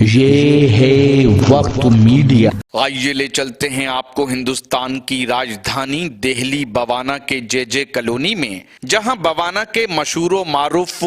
یہ ہے وقت میڈیا۔ آئیے لے چلتے ہیں آپ کو ہندوستان کی راجدھانی دہلی بوانا کے جے جے کالونی میں، جہاں بوانا کے مشہور و معروف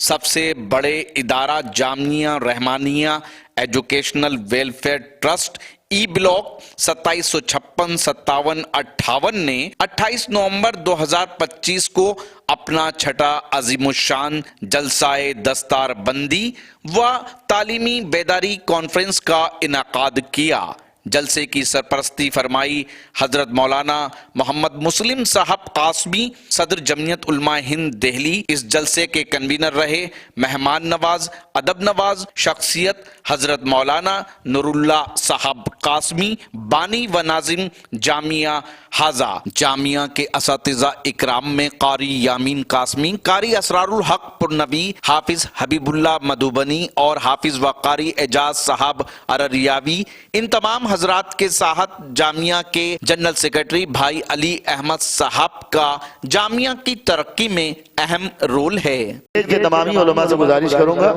سب سے بڑے ادارہ جامعہ رحمانیہ ایجوکیشنل ویلفیئر ٹرسٹ ای بلاک 2756 57 58 نے 28 نومبر 2025 کو اپنا چھٹا عظیم الشان جلسہ دستار بندی و تعلیمی بیداری کانفرنس کا انعقاد کیا۔ جلسے کی سرپرستی فرمائی حضرت مولانا محمد مسلم صاحب قاسمی، صدر جمعیت علماء ہند دہلی۔ اس جلسے کے کنوینر رہے مہمان نواز ادب نواز شخصیت حضرت مولانا نور اللہ صاحب قاسمی، بانی و ناظم جامعہ حاضہ۔ جامعہ کے اساتذہ اکرام میں قاری یامین قاسمی، قاری اسرار الحق پرنوی، حافظ حبیب اللہ مدھوبنی اور حافظ و قاری اعجاز صاحب ارریاوی۔ ان تمام حضرات کے ساتھ جامعہ کے جنرل سیکرٹری بھائی علی احمد صاحب کا جامعہ کی ترقی میں اہم رول ہے۔ کہ تمامی علماء سے گزارش کروں گا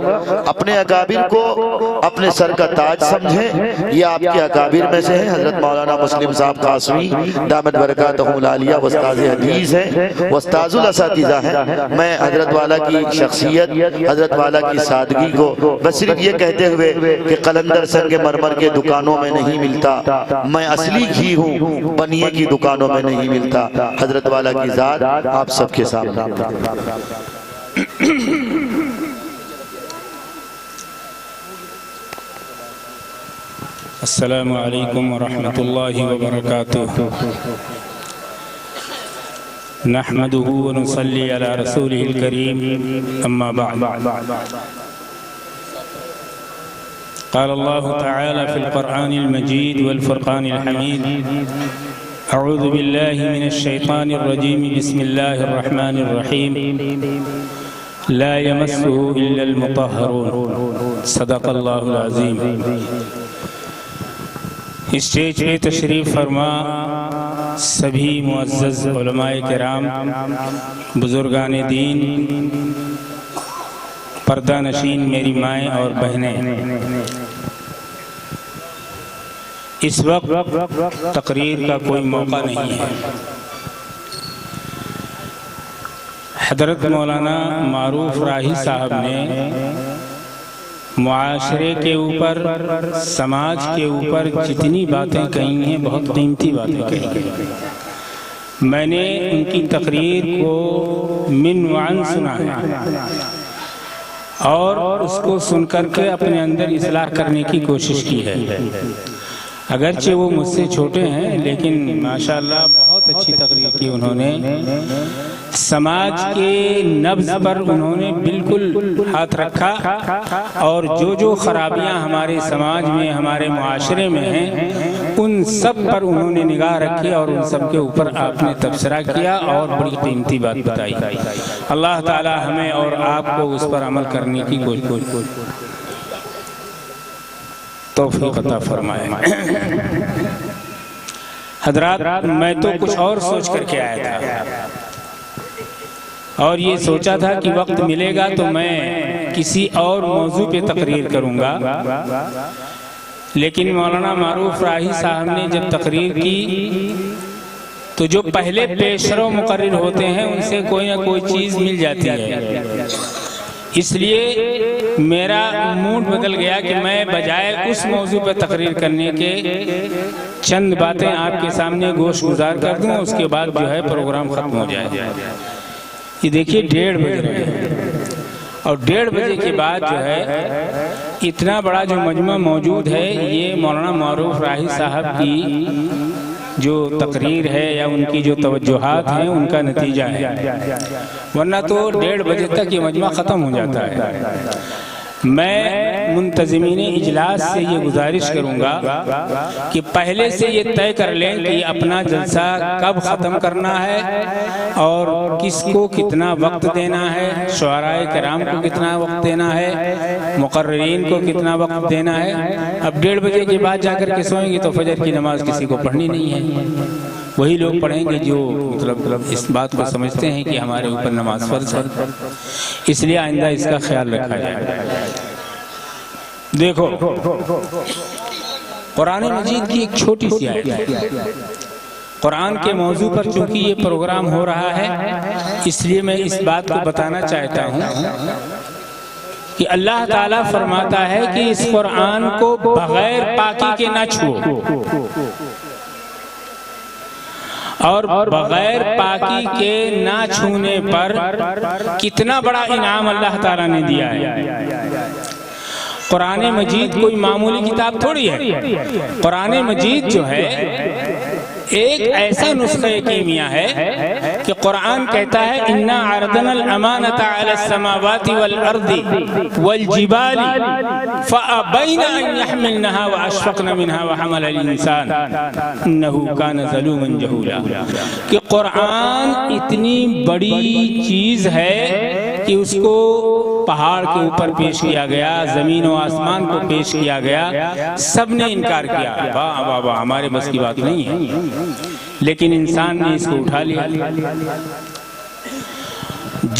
اپنے اکابر کو اپنے سر کا تاج سمجھیں، یہ آپ کے اکابر میں سے ہیں۔ حضرت مولانا مسلم صاحب قاسمی دامت برکاتہ العالیہ استاذ حدیث ہیں، استاذ الاساتذہ ہیں۔ میں حضرت والا کی شخصیت، حضرت والا کی سادگی کو بس صرف یہ کہتے ہوئے کہ قلندر سنگ مرمر کے دکانوں میں نہیں ملتا، میں اصلی گھی ہوں بنیے کی دکانوں میں نہیں ملتا۔ حضرت والا کی ذات آپ سب کے سامنے۔ السلام علیکم ورحمۃ اللہ وبرکاتہ۔ نحمده ونصلی علی رسولہ الکریم، اما بعد۔ قال اللہ تعالی فی القرآن المجید والفرقان الحمید، اعوذ باللہ من الشیطان الرجیم، بسم اللہ الرحمن الرحیم، لا یمسہ الا المطہرون، صدق اللہ العظیم۔ اسٹیج پہ تشریف فرما سبھی معزز علماء کرام، بزرگان دین، پردہ نشین میری مائیں اور بہنیں، اس وقت تقریر کا کوئی موقع نہیں ہے۔ حضرت مولانا معروف راہی صاحب نے معاشرے کے اوپر، سماج کے اوپر جتنی باتیں کہی ہیں بہت قیمتی باتیں کہی ہیں۔ میں نے ان کی تقریر کو من وعن سنا ہے اور اس کو سن کر کے اپنے اندر اصلاح کرنے کی کوشش کی ہے۔ اگرچہ وہ مجھ سے چھوٹے ہیں لیکن ماشاءاللہ بہت اچھی تقریر کی انہوں نے۔ سماج کے نبض پر انہوں نے بالکل ہاتھ رکھا اور جو خرابیاں ہمارے سماج میں، ہمارے معاشرے میں ہیں، ان سب پر انہوں نے نگاہ رکھی اور ان سب کے اوپر آپ نے تبصرہ کیا اور بڑی قیمتی بات بتائی۔ اللہ تعالی ہمیں اور آپ کو اس پر عمل کرنے کی توفیق عطا فرمائے۔ حضرات، میں تو کچھ اور سوچ کر کے آیا تھا اور یہ سوچا تھا کہ وقت ملے گا تو میں کسی اور موضوع پہ تقریر کروں گا، لیکن مولانا معروف راہی صاحب نے جب تقریر کی تو جو پہلے پیشرو مقرر ہوتے ہیں ان سے کوئی نہ کوئی چیز مل جاتی ہے، اس لیے میرا موڈ بدل گیا کہ میں بجائے اس موضوع پہ تقریر کرنے کے چند باتیں آپ کے سامنے گوش گزار کر دوں، اس کے بعد جو ہے پروگرام ختم ہو جائے۔ یہ دیکھیے 1:30 بج رہے ہیں اور 1:30 بجے کے بعد جو ہے اتنا بڑا جو مجمع موجود ہے، یہ مولانا معروف راہی صاحب کی جو تقریر ہے یا ان کی جو توجہات ہیں ان کا نتیجہ ہے، ورنہ تو 1:30 بجے تک یہ مجمع ختم ہو جاتا ہے۔ میں منتظمین اجلاس سے یہ گزارش کروں گا کہ پہلے سے یہ طے کر لیں کہ اپنا جلسہ کب ختم کرنا ہے اور کس کو کتنا وقت دینا ہے، شعراء کرام کو کتنا وقت دینا ہے، مقررین کو کتنا وقت دینا ہے۔ اب 1:30 بجے کے بعد جا کر کے سوئیں گے تو فجر کی نماز کسی کو پڑھنی نہیں ہے۔ وہی لوگ پڑھیں گے جو مطلب اس بات کو سمجھتے ہیں کہ ہمارے اوپر نماز فرض ہے، اس لیے آئندہ اس کا خیال رکھا جائے۔ دیکھو قرآن مجید کی ایک چھوٹی سی آیت ہے، قرآن کے موضوع پر چونکہ یہ پروگرام ہو رہا ہے اس لیے میں اس بات کو بتانا چاہتا ہوں کہ اللہ تعالیٰ فرماتا ہے کہ اس قرآن کو بغیر پاکی کے نہ چھوؤ، اور بغیر پاکی کے نہ چھونے پر کتنا بڑا انعام اللہ تعالیٰ نے دیا ہے۔ قرآن مجید کوئی معمولی کتاب تھوڑی ہے، قرآن مجید جو ہے ایک ایسا نسخہ کیمیا ہے کہ قرآن کہتا ہے اِنَّا عَرَضْنَا الْأَمَانَةَ عَلَى السَّمَاوَاتِ وَالْأَرْضِ وَالْجِبَالِ فَأَبَيْنَ أَن يَحْمِلْنَهَا وَأَشْفَقْنَ مِنْهَا وَحَمَلَ الْإِنسَانُ إِنَّهُ كَانَ ظَلُومًا جَهُولًا، کہ قرآن اتنی بڑی چیز ہے کہ اس کو پہاڑ کے اوپر پیش کیا گیا، زمین و آسمان کو پیش کیا گیا، سب نے انکار کیا، واہ واہ واہ ہمارے بس کی بات نہیں ہے، لیکن انسان نے اس کو اٹھا لیا۔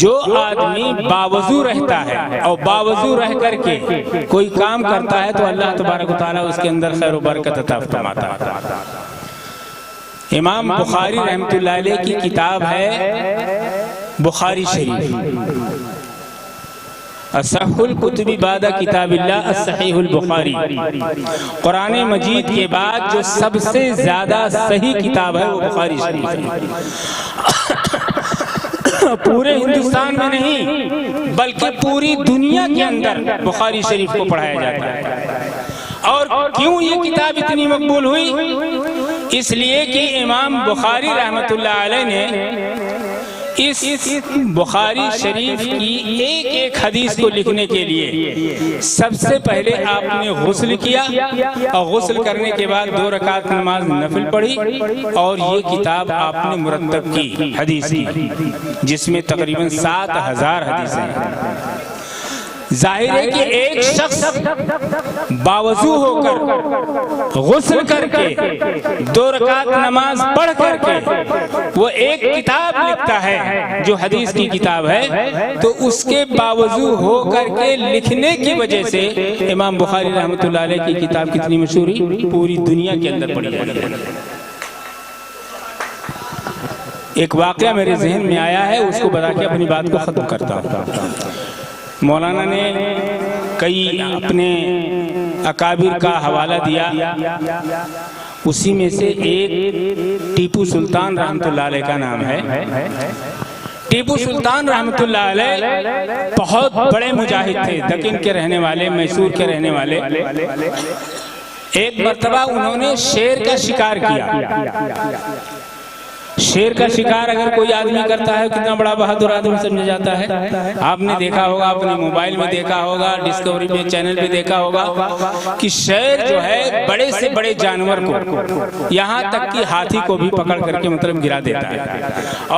جو آدمی باوضو رہتا ہے اور باوضو رہ کر کے کوئی کام کرتا ہے تو اللہ تبارک و تعالیٰ اس کے اندر خیر و برکت عطا فرماتا ہے۔ امام بخاری رحمۃ اللہ علیہ کی کتاب ہے بخاری شریف، اصح الکتب بعد کتاب اللہ الصحیح البخاری، قرآن مجید کے بعد جو سب سے زیادہ صحیح کتاب ہے وہ بخاری شریف ہے۔ پورے ہندوستان میں نہیں بلکہ پوری دنیا کے اندر بخاری شریف کو پڑھایا جاتا ہے۔ اور کیوں یہ کتاب اتنی مقبول ہوئی؟ اس لیے کہ امام بخاری رحمۃ اللہ علیہ نے اس بخاری شریف کی ایک ایک حدیث کو لکھنے کے لیے سب سے پہلے آپ نے غسل کیا، اور غسل کرنے کے بعد 2 رکعت نماز نفل پڑھی، اور یہ کتاب آپ نے مرتب کی حدیث کی، جس میں تقریباً 7000 حدیثیں ہیں۔ ظاہر ہے کہ ایک شخص باوضو ہو کر غسل کر کے 2 رکعت نماز پڑھ کر کے وہ ایک کتاب لکھتا ہے جو حدیث کی کتاب ہے، تو اس کے باوضو ہو کر کے لکھنے کی وجہ سے امام بخاری رحمۃ اللہ علیہ کی کتاب کتنی مشہور ہوئی، پوری دنیا کے اندر پڑھی جاتی ہے۔ ایک واقعہ میرے ذہن میں آیا ہے، اس کو بتا کے اپنی بات کو ختم کرتا ہوں۔ مولانا نے کئی اپنے اکابر کا حوالہ دیا، اسی میں سے ایک ٹیپو سلطان رحمۃ اللہ علیہ کا نام ہے۔ ٹیپو سلطان رحمۃ اللہ علیہ بہت بڑے مجاہد تھے، دکن کے رہنے والے، میسور کے رہنے والے۔ ایک مرتبہ انہوں نے شیر کا شکار کیا۔ شیر کا شکار اگر کوئی آدمی کرتا ہے کتنا بڑا بہادر آدمی سمجھا جاتا ہے۔ آپ نے دیکھا ہوگا، اپنے موبائل میں دیکھا ہوگا، ڈسکوری پہ چینل پہ دیکھا ہوگا کہ شیر جو ہے بڑے سے بڑے جانور کو، یہاں تک کہ ہاتھی کو بھی پکڑ کر کے مطلب گرا دیتا ہے،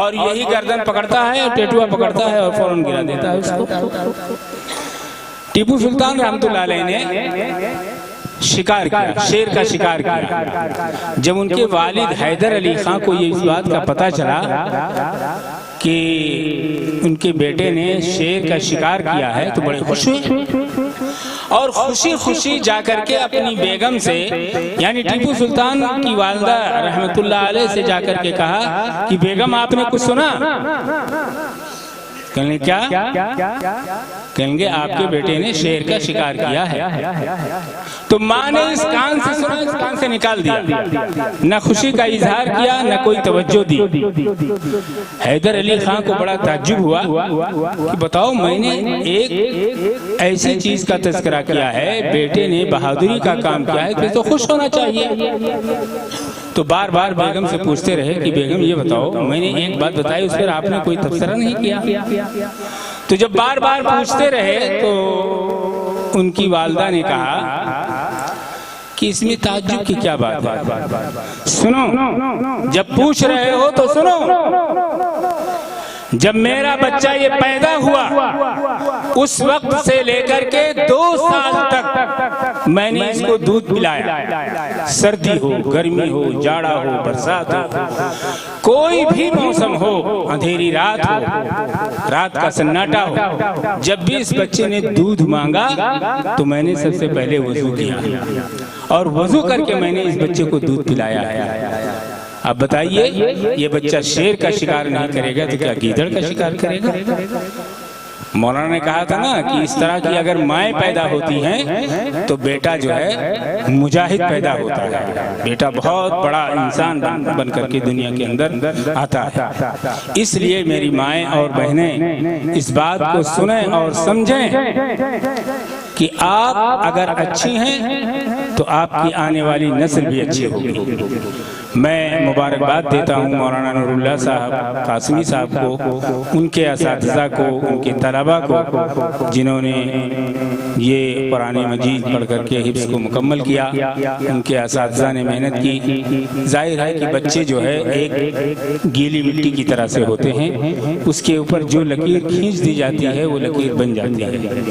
اور یہی گردن پکڑتا ہے اور ٹیٹوا پکڑتا ہے اور فوراً گرا دیتا ہے اس کو۔ ٹیپو سلطان رحمۃ اللہ علیہ نے شکار کیا، شیر کا شکار کیا۔ جب ان کے والد حیدر علی خان کو یہ اس بات کا پتہ چلا کہ ان کے بیٹے نے شیر کا شکار کیا ہے تو بڑے خوش ہوئے، اور خوشی خوشی جا کر کے اپنی بیگم سے، یعنی ٹیپو سلطان کی والدہ رحمت اللہ علیہ سے جا کر کے کہا کہ بیگم آپ نے کچھ سنا؟ کہنے کیا؟ کہیں گے آپ کے بیٹے نے شیر کا شکار کیا ہے۔ تو ماں نے اس کان سے سنا، اس کان سے نکال دیا، نہ خوشی کا اظہار کیا نہ کوئی توجہ دی۔ حیدر علی خان کو بڑا تعجب ہوا کہ بتاؤ میں نے ایک ایسی چیز کا تذکرہ کیا ہے، بیٹے نے بہادری کا کام کیا ہے، پھر تو خوش ہونا چاہیے۔ تو بار بار بیگم سے پوچھتے رہے کہ بیگم یہ بتاؤ میں نے ایک بات بتائی اس پر آپ نے کوئی تبصرہ نہیں کیا۔ تو جب بار بار پوچھتے رہے تو ان کی والدہ نے کہا کہ اس میں تعجب کی کیا بات ہے، سنو، جب پوچھ رہے ہو تو سنو۔ جب میرا بچہ یہ پیدا ہوا اس وقت سے لے کر کے 2 سال تک میں نے اس کو دودھ پلایا، سردی ہو، گرمی ہو، جاڑا ہو، برسات ہو، کوئی بھی موسم ہو، اندھیری رات ہو، رات کا سناٹا ہو، جب بھی اس بچے نے دودھ مانگا تو میں نے سب سے پہلے وضو کیا اور وضو کر کے میں نے اس بچے کو دودھ پلایا ہے۔ اب بتائیے یہ بچہ شیر کا شکار نہیں کرے گا تو کیا گیدڑ کا شکار کرے گا؟ مولانا نے کہا تھا نا کہ اس طرح کی اگر مائیں پیدا ہوتی ہیں تو بیٹا جو ہے مجاہد پیدا ہوتا ہے، بیٹا بہت بڑا انسان بن کر کے دنیا کے اندر آتا ہے۔ اس لیے میری مائیں اور بہنیں اس بات کو سنیں اور سمجھیں کہ آپ اگر اچھی ہیں تو آپ کی آنے والی نسل بھی اچھی ہوگی۔ میں مبارکباد دیتا ہوں مولانا نور اللہ صاحب قاسمی صاحب کو، ان کے اساتذہ کو، ان کے طلباء کو جنہوں نے یہ قرآن مجید پڑھ کر کے حفظ کو مکمل کیا۔ ان کے اساتذہ نے محنت کی۔ ظاہر ہے کہ بچے جو ہے ایک گیلی مٹی کی طرح سے ہوتے ہیں، اس کے اوپر جو لکیر کھینچ دی جاتی ہے وہ لکیر بن جاتی ہے۔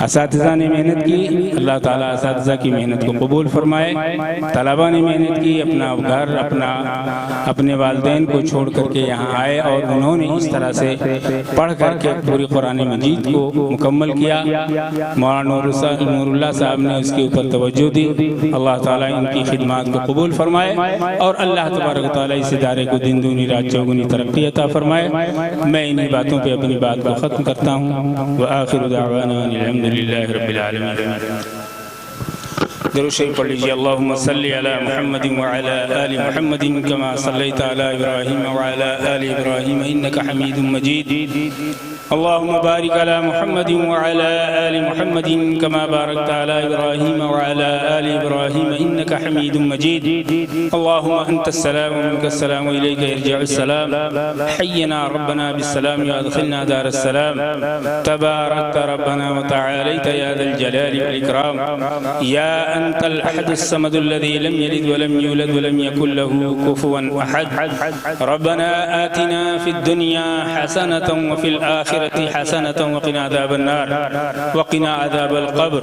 اساتذہ نے محنت کی، اللہ تعالیٰ اساتذہ کی محنت کو قبول فرمائے۔ طلباء نے محنت کی، اپنا گھر اپنے والدین کو چھوڑ کر کے یہاں آئے اور انہوں نے اس طرح سے پڑھ کر کے پوری قرآن مجید کو مکمل کیا۔ مولانا نور اللہ صاحب نے اس کے اوپر توجہ دی۔ اللہ تعالیٰ ان کی خدمات کو قبول فرمائے اور اللہ تبارک و تعالیٰ اس ادارے کو دن دگنی رات چوگنی ترقی عطا فرمائے۔ میں انہی باتوں پہ اپنی بات کو ختم کرتا ہوں۔ وآخر دعوانا الحمد للہ رب العالمین۔ درود شریف پڑھ لیجیے۔ اللہم صلی علی محمد وعلی آل محمد کما صلیت علی ابراہیم وعلی آل ابراہیم انک حمید مجید۔ اللہم بارک علی محمد وعلی آل محمد کما بارکت علی ابراہیم وعلی آل ابراہیم انک حمید مجید۔ اللہم انت السلام ومنک السلام الیک یرجع السلام، حینا ربنا بالسلام وادخلنا دار السلام، تبارکت ربنا وتعالیت یا ذا الجلال والاکرام، یا أنت الأحد الصمد الذي لم يلد ولم يولد ولم يكن له كفوا أحد۔ ربنا آتنا في الدنيا حسنة وفي الآخرة حسنة وقنا عذاب النار، وقنا عذاب القبر،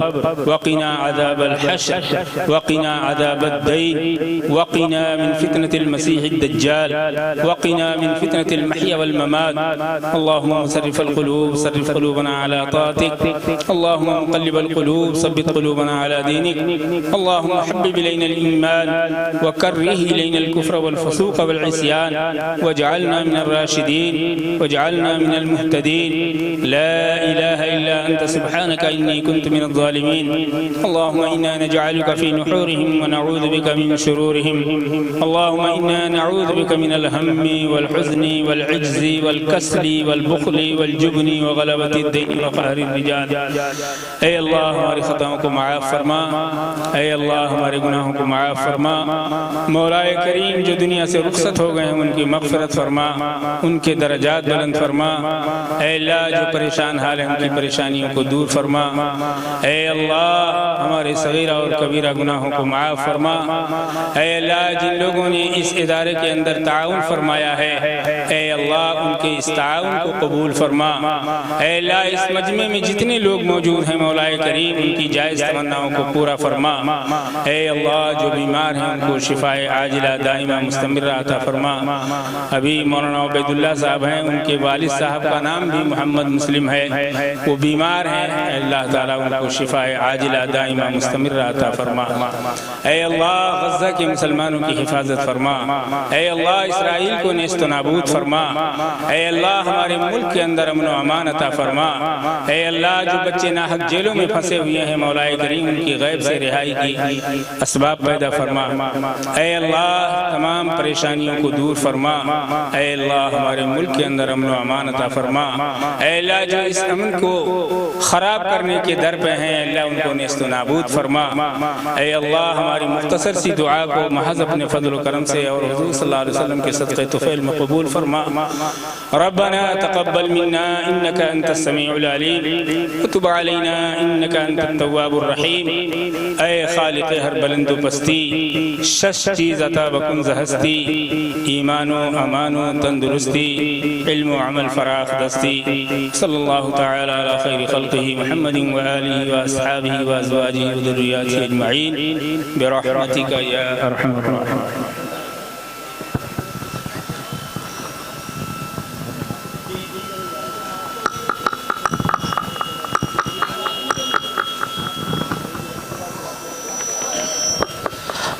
وقنا عذاب الحشر، وقنا عذاب الدين، وقنا من فتنة المسيح الدجال، وقنا من فتنة المحيا والممات۔ اللهم مصرف القلوب صرف قلوبنا على طاعتك، اللهم مقلب القلوب ثبت قلوبنا على دينك، اللهم حبب إلينا الإيمان وكره إلينا الكفر والفسوق والعصيان، واجعلنا من الراشدين واجعلنا من المهتدين، لا إله إلا أنت سبحانك إني كنت من الظالمين۔ اللهم إنا نجعلك في نحورهم ونعوذ بك من شرورهم، اللهم إنا نعوذ بك من الهم والحزن والعجز والكسل والبخل والجبن وغلبة الدين وقهر الرجال۔ اے اللہ ہماری خطاؤں کو معاف فرما، اے اللہ ہمارے گناہوں کو معاف فرما۔ مولا کریم جو دنیا سے رخصت ہو گئے ہیں ان کی مغفرت فرما، ان کے درجات بلند فرما۔ اے اللہ جو پریشان حال ہیں ان کی پریشانیوں کو دور فرما۔ اے اللہ ہمارے صغیرہ اور کبیرہ گناہوں کو معاف فرما۔ اے اللہ جن لوگوں نے اس ادارے کے اندر تعاون فرمایا ہے، اے اللہ ان کے اس تعاون کو قبول فرما۔ اے اللہ اس مجمع میں جتنے لوگ موجود ہیں مولا کریم ان کی جائز تمناؤں کو پورا فرما۔ اے اللہ جو بیمار ہیں ان کو شفاء عاجلہ دائمہ مستمرہ عطا فرما۔ ابھی مولانا عبید اللہ صاحب ہیں، ان کے والد صاحب کا نام بھی محمد مسلم ہے، وہ بیمار ہیں، اے اللہ تعالیٰ ان کو شفاء عاجلہ دائمہ مستمرہ عطا فرما۔ اے اللہ غزہ کے مسلمانوں کی حفاظت فرما۔ اے اللہ اسرائیل کو نیست و نابود فرما۔ اے اللہ ہمارے ملک کے اندر امن و امان عطا فرما۔ اے اللہ جو بچے ناحق جیلوں میں پھنسے ہوئے ہیں مولا کریم ان کی غیب سے رہائی کی اسباب پیدا فرما۔ اے اللہ تمام پریشانیوں کو دور فرما۔ اے اللہ ہمارے ملک کے اندر امن و امان عطا فرما۔ اے اللہ جو اس امن کو خراب کرنے کے در پہ ہیں اللہ ان کو نیست و نابود فرما۔ اے اللہ ہماری مختصر سی دعا کو محض اپنے فضل و کرم سے اور حضور صلی اللہ علیہ وسلم کے صدقہ طفیل میں قبول فرما۔ ربنا تقبل منا انك انت السميع العليم وتب علينا انك انت التواب الرحیم۔ اے خالق ہر بلند و پستی، شش چیز عطا بکن زہستی، ایمان و امان و تندرستی، علم و عمل فراخ دستی، صلی اللہ تعالی علی خیر خلقہ محمد وآلہ وأصحابہ وأزواجہ وذریاتہ اجمعین برحمتک یا ارحم الراحمین.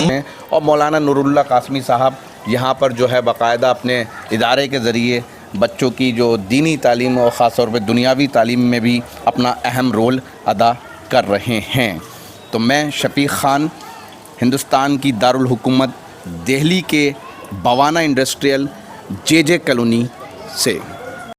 ہیں اور مولانا نور اللہ قاسمی صاحب یہاں پر جو ہے باقاعدہ اپنے ادارے کے ذریعے بچوں کی جو دینی تعلیم اور خاص طور پہ دنیاوی تعلیم میں بھی اپنا اہم رول ادا کر رہے ہیں. تو میں شفیق خان ہندوستان کی دارالحکومت دہلی کے بوانا انڈسٹریل جے جے کالونی سے